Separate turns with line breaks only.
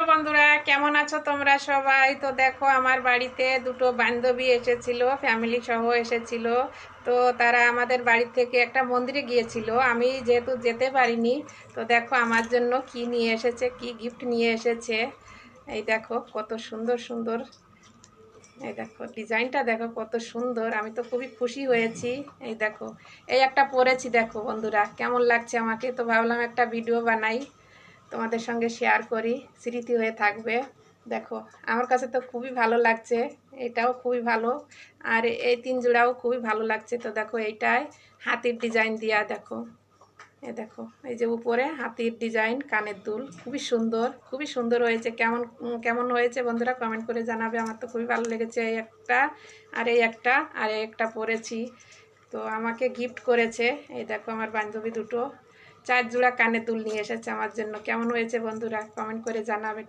বন্ধুরা, কেমন আছো তোমরা সবাই? তো দেখো, আমার বাড়িতে দুটো বান্ধবী এসেছিল, ফ্যামিলি সহ এসেছিল। তো তারা আমাদের বাড়ি থেকে একটা মন্দিরে গিয়েছিল, আমি যেহেতু যেতে পারিনি। তো দেখো আমার জন্য কি নিয়ে এসেছে, কি গিফট নিয়ে এসেছে। এই দেখো কত সুন্দর সুন্দর। এই দেখো ডিজাইনটা দেখো কত সুন্দর, আমি তো খুবই খুশি হয়েছি। এই দেখো, এই একটা পরেছি, দেখো বন্ধুরা কেমন লাগছে আমাকে। তো ভাবলাম একটা ভিডিও বানাই, তোমাদের সঙ্গে শেয়ার করি, স্মৃতি হয়ে থাকবে। দেখো আমার কাছে তো খুবই ভালো লাগছে, এটাও খুবই ভালো, আর এই তিন জোড়াও খুবই ভালো লাগছে। তো দেখো এইটায় হাতির ডিজাইন দিয়া, দেখো এ দেখো, এই যে উপরে হাতির ডিজাইন, কানের দুল, খুবই সুন্দর, খুবই সুন্দর হয়েছে। কেমন কেমন হয়েছে বন্ধুরা কমেন্ট করে জানাবে। আমার তো খুবই ভালো লেগেছে এই একটা, আর এই একটা, আর এই একটা পরেছি। তো আমাকে গিফট করেছে, এই দেখো আমার বান্ধবী দুটো 4 জোড়া কানের দুল নিয়ে এসেছে আমার জন্য। কেমন হয়েছে বন্ধুরা কমেন্ট করে জানাবে।